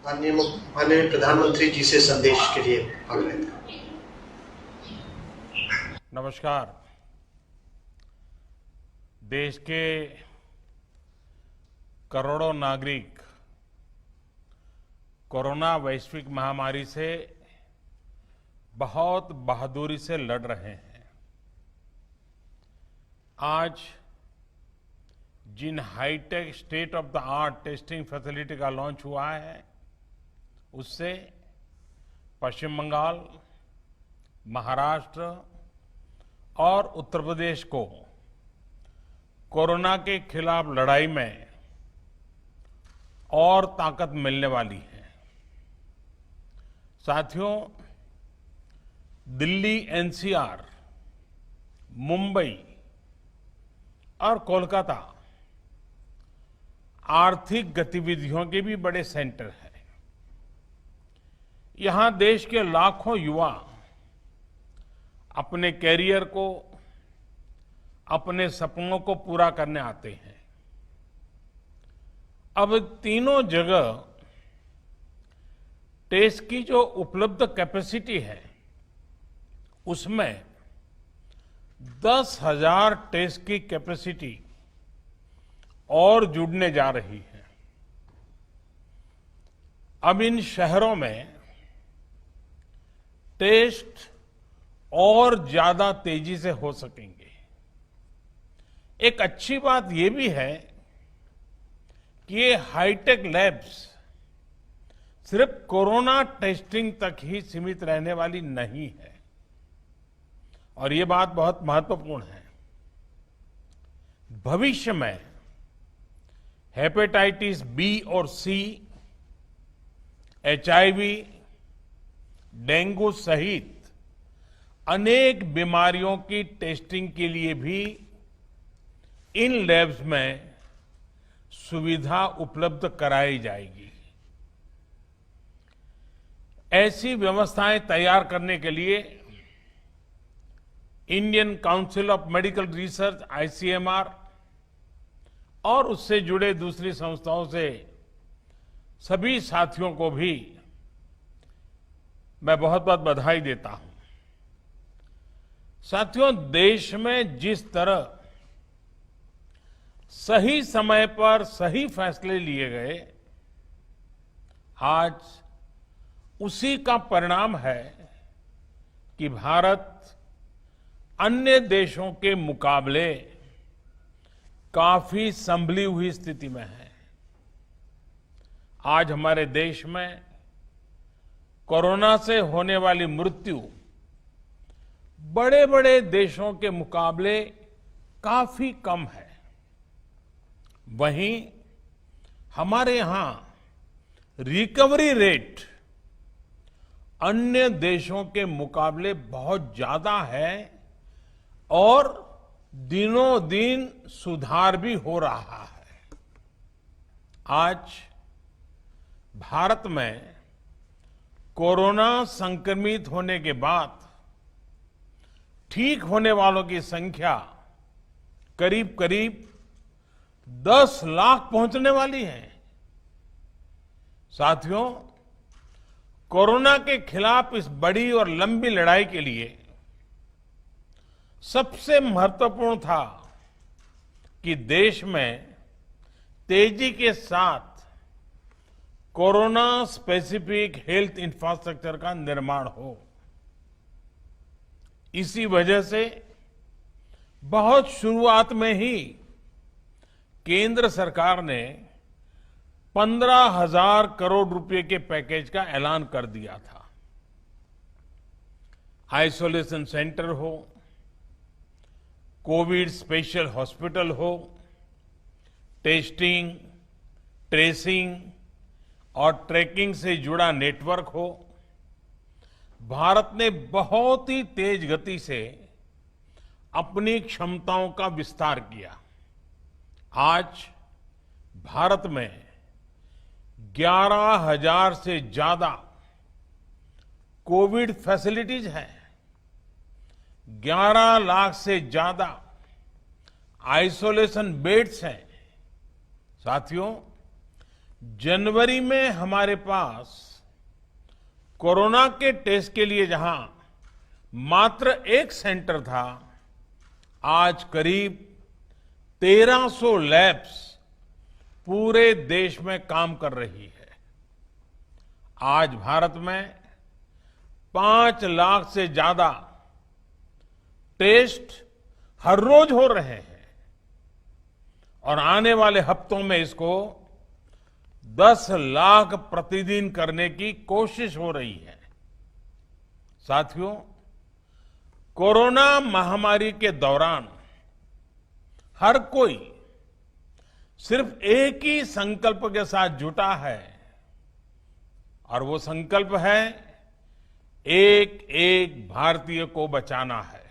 माननीय प्रधानमंत्री जी से संदेश के लिए आग्रह था। नमस्कार। देश के करोड़ों नागरिक कोरोना वैश्विक महामारी से बहुत बहादुरी से लड़ रहे हैं। आज जिन hi-tech state of the art testing facility का लॉन्च हुआ है, उससे पश्चिम बंगाल, महाराष्ट्र और उत्तर प्रदेश को कोरोना के खिलाफ लड़ाई में और ताकत मिलने वाली है। साथियों, दिल्ली, एनसीआर, मुंबई और कोलकाता आर्थिक गतिविधियों के भी बड़े सेंटर हैं। यहां देश के लाखों युवा अपने कैरियर को, अपने सपनों को पूरा करने आते हैं। अब तीनों जगह टेस्ट की जो उपलब्ध कैपेसिटी है, उसमें 10,000 टेस्ट की कैपेसिटी और जुड़ने जा रही है। अब इन शहरों में टेस्ट और ज्यादा तेजी से हो सकेंगे। एक अच्छी बात यह भी है कि ये हाईटेक लैब्स सिर्फ कोरोना टेस्टिंग तक ही सीमित रहने वाली नहीं है, और ये बात बहुत महत्वपूर्ण है। भविष्य में हेपेटाइटिस बी और सी, एचआईवी, डेंगू सहित अनेक बीमारियों की टेस्टिंग के लिए भी इन लैब्स में सुविधा उपलब्ध कराई जाएगी। ऐसी व्यवस्थाएं तैयार करने के लिए Indian council of medical research, ICMR, और उससे जुड़े दूसरी संस्थाओं से सभी साथियों को भी मैं बहुत बहुत बधाई देता हूं। साथियों, देश में जिस तरह सही समय पर सही फैसले लिए गए, आज उसी का परिणाम है कि भारत अन्य देशों के मुकाबले काफी संभली हुई स्थिति में है। आज हमारे देश में कोरोना से होने वाली मृत्यु बड़े बड़े देशों के मुकाबले काफी कम है। वहीं हमारे यहां रिकवरी रेट अन्य देशों के मुकाबले बहुत ज्यादा है और दिनों दिन सुधार भी हो रहा है। आज भारत में कोरोना संक्रमित होने के बाद ठीक होने वालों की संख्या करीब करीब 10 लाख पहुंचने वाली है। साथियों, कोरोना के खिलाफ इस बड़ी और लंबी लड़ाई के लिए सबसे महत्वपूर्ण था कि देश में तेजी के साथ कोरोना स्पेसिफिक हेल्थ इंफ्रास्ट्रक्चर का निर्माण हो। इसी वजह से बहुत शुरुआत में ही केंद्र सरकार ने 15,000 करोड़ रुपए के पैकेज का ऐलान कर दिया था। आइसोलेशन सेंटर हो, कोविड स्पेशल हॉस्पिटल हो, टेस्टिंग, ट्रेसिंग और ट्रैकिंग से जुड़ा नेटवर्क हो, भारत ने बहुत ही तेज गति से अपनी क्षमताओं का विस्तार किया। आज भारत में 11,000 से ज्यादा कोविड फैसिलिटीज हैं, 11 लाख से ज्यादा आइसोलेशन बेड्स हैं। साथियों, जनवरी में हमारे पास कोरोना के टेस्ट के लिए जहां मात्र एक सेंटर था, आज करीब 1300 लैब्स पूरे देश में काम कर रही है। आज भारत में 5 लाख से ज्यादा टेस्ट हर रोज हो रहे हैं और आने वाले हफ्तों में इसको 10 लाख प्रतिदिन करने की कोशिश हो रही है। साथियों, कोरोना महामारी के दौरान हर कोई सिर्फ एक ही संकल्प के साथ जुटा है और वो संकल्प है एक एक भारतीय को बचाना है।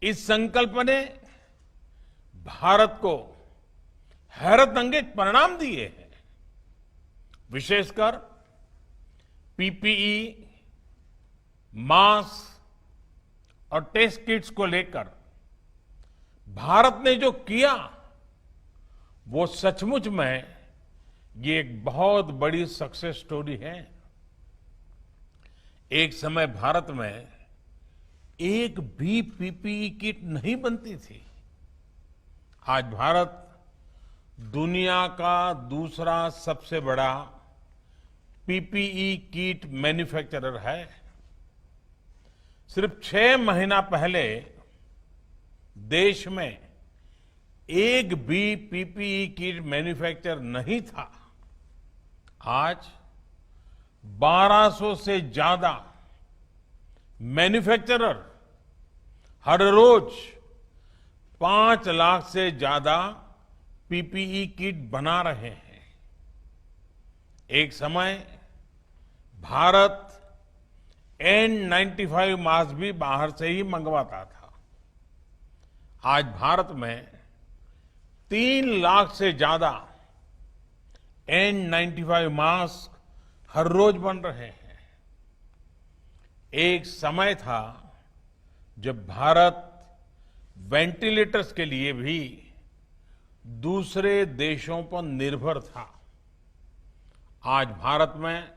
इस संकल्प ने भारत को हैरतअंगेज परिणाम दिए हैं। विशेषकर पीपीई, मास्क और टेस्ट किट्स को लेकर भारत ने जो किया वो सचमुच में ये एक बहुत बड़ी सक्सेस स्टोरी है। एक समय भारत में एक भी पीपीई किट नहीं बनती थी। आज भारत दुनिया का दूसरा सबसे बड़ा पीपीई किट मैन्युफैक्चरर है। सिर्फ 6 महीना पहले देश में एक भी पीपीई किट मैन्युफैक्चर नहीं था। आज 1200 से ज्यादा मैन्युफैक्चरर हर रोज 5 लाख से ज्यादा पीपीई किट बना रहे हैं। एक समय भारत N95 मास्क भी बाहर से ही मंगवाता था। आज भारत में 3 लाख से ज्यादा N95 मास्क हर रोज बन रहे हैं। एक समय था जब भारत वेंटिलेटर्स के लिए भी दूसरे देशों पर निर्भर था। आज भारत में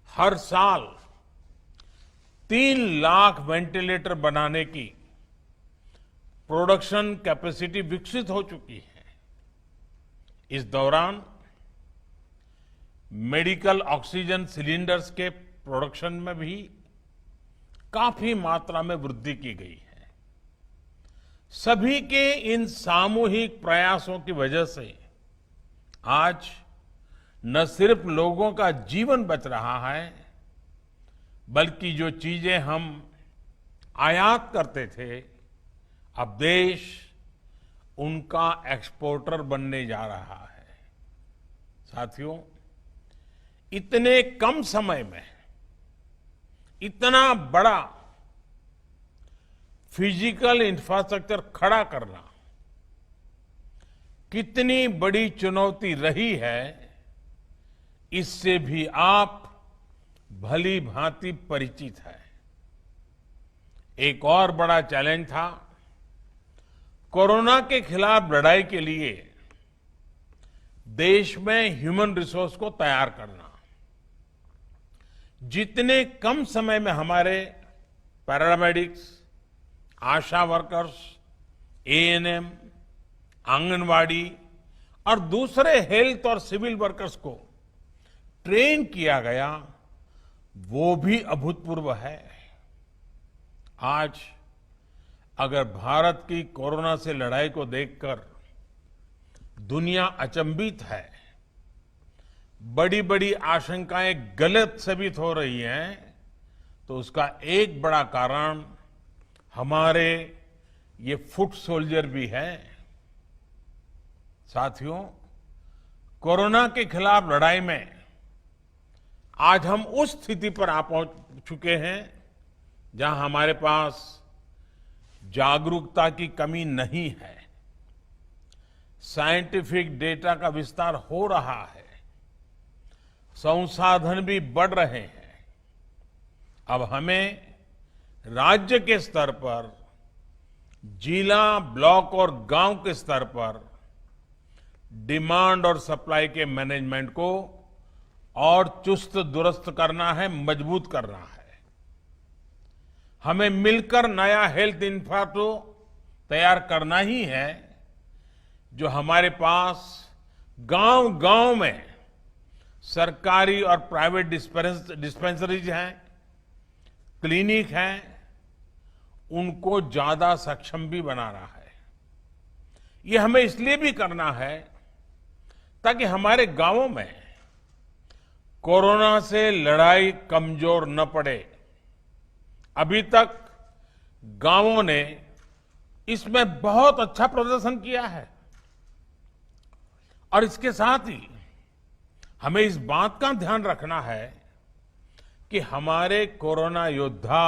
हर साल 3 लाख वेंटिलेटर बनाने की प्रोडक्शन कैपेसिटी विकसित हो चुकी है। इस दौरान मेडिकल ऑक्सीजन सिलेंडर्स के प्रोडक्शन में भी काफी मात्रा में वृद्धि की गई है। सभी के इन सामूहिक प्रयासों की वजह से आज न सिर्फ लोगों का जीवन बच रहा है, बल्कि जो चीजें हम आयात करते थे, अब देश उनका एक्सपोर्टर बनने जा रहा है। साथियों, इतने कम समय में इतना बड़ा फिजिकल इंफ्रास्ट्रक्चर खड़ा करना कितनी बड़ी चुनौती रही है, इससे भी आप भली भांति परिचित है। एक और बड़ा चैलेंज था कोरोना के खिलाफ लड़ाई के लिए देश में ह्यूमन रिसोर्स को तैयार करना। जितने कम समय में हमारे पैरामेडिक्स, आशा वर्कर्स, एएनएम, आंगनवाड़ी और दूसरे हेल्थ और सिविल वर्कर्स को ट्रेन किया गया, वो भी अभूतपूर्व है। आज अगर भारत की कोरोना से लड़ाई को देखकर दुनिया अचंभित है, बड़ी बड़ी आशंकाएं गलत साबित हो रही हैं, तो उसका एक बड़ा कारण हमारे ये फुट सोल्जर भी है। साथियों, कोरोना के खिलाफ लड़ाई में आज हम उस स्थिति पर आ पहुंच चुके हैं जहां हमारे पास जागरूकता की कमी नहीं है। साइंटिफिक डेटा का विस्तार हो रहा है, संसाधन भी बढ़ रहे हैं। अब हमें राज्य के स्तर पर, जिला, ब्लॉक और गांव के स्तर पर डिमांड और सप्लाई के मैनेजमेंट को और चुस्त दुरुस्त करना है, मजबूत करना है। हमें मिलकर नया हेल्थ इंफ्रास्ट्रक्चर तैयार करना ही है, जो हमारे पास गांव-गांव में सरकारी और प्राइवेट डिस्पेंसरीज हैं, क्लिनिक हैं, उनको ज्यादा सक्षम भी बना रहा है। ये हमें इसलिए भी करना है ताकि हमारे गांवों में कोरोना से लड़ाई कमजोर न पड़े। अभी तक गांवों ने इसमें बहुत अच्छा प्रदर्शन किया है और इसके साथ ही हमें इस बात का ध्यान रखना है कि हमारे कोरोना योद्धा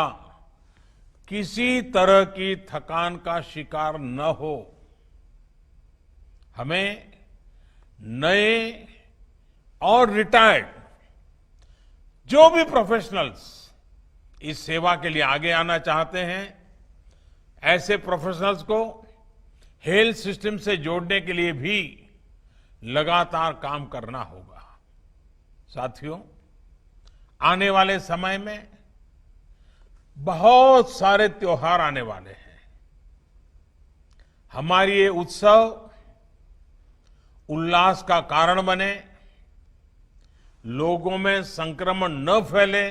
किसी तरह की थकान का शिकार न हो। हमें नए और रिटायर्ड जो भी प्रोफेशनल्स इस सेवा के लिए आगे आना चाहते हैं, ऐसे प्रोफेशनल्स को हेल्थ सिस्टम से जोड़ने के लिए भी लगातार काम करना होगा। साथियों, आने वाले समय में बहुत सारे त्योहार आने वाले हैं। हमारी ये उत्सव उल्लास का कारण बने, लोगों में संक्रमण न फैले,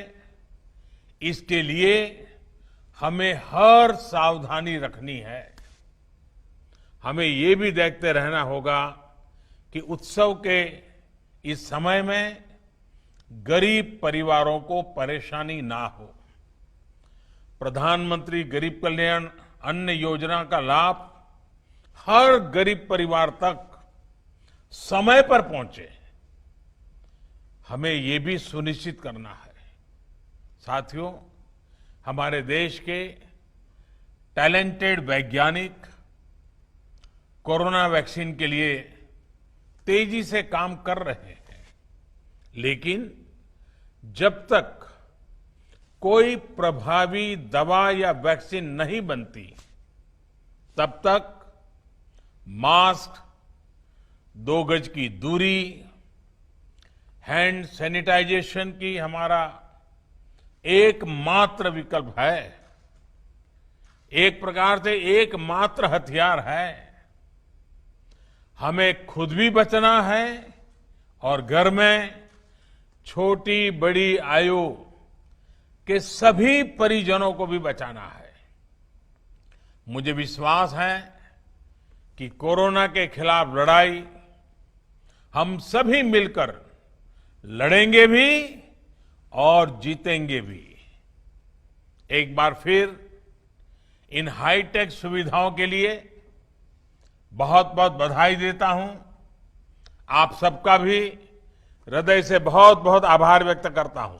इसके लिए हमें हर सावधानी रखनी है। हमें ये भी देखते रहना होगा कि उत्सव के इस समय में गरीब परिवारों को परेशानी ना हो। प्रधानमंत्री गरीब कल्याण अन्न योजना का लाभ हर गरीब परिवार तक समय पर पहुंचे, हमें ये भी सुनिश्चित करना है। साथियों, हमारे देश के टैलेंटेड वैज्ञानिक कोरोना वैक्सीन के लिए तेजी से काम कर रहे हैं, लेकिन जब तक कोई प्रभावी दवा या वैक्सीन नहीं बनती, तब तक मास्क, 2 गज की दूरी, हैंड सैनिटाइजेशन की हमारा एकमात्र विकल्प है, एक प्रकार से एकमात्र हथियार है। हमें खुद भी बचना है और घर में छोटी बड़ी आयु के सभी परिजनों को भी बचाना है। मुझे विश्वास है कि कोरोना के खिलाफ लड़ाई हम सभी मिलकर लड़ेंगे भी और जीतेंगे भी। एक बार फिर इन हाईटेक सुविधाओं के लिए बहुत बहुत बधाई देता हूं। आप सबका भी हृदय से बहुत बहुत आभार व्यक्त करता हूं।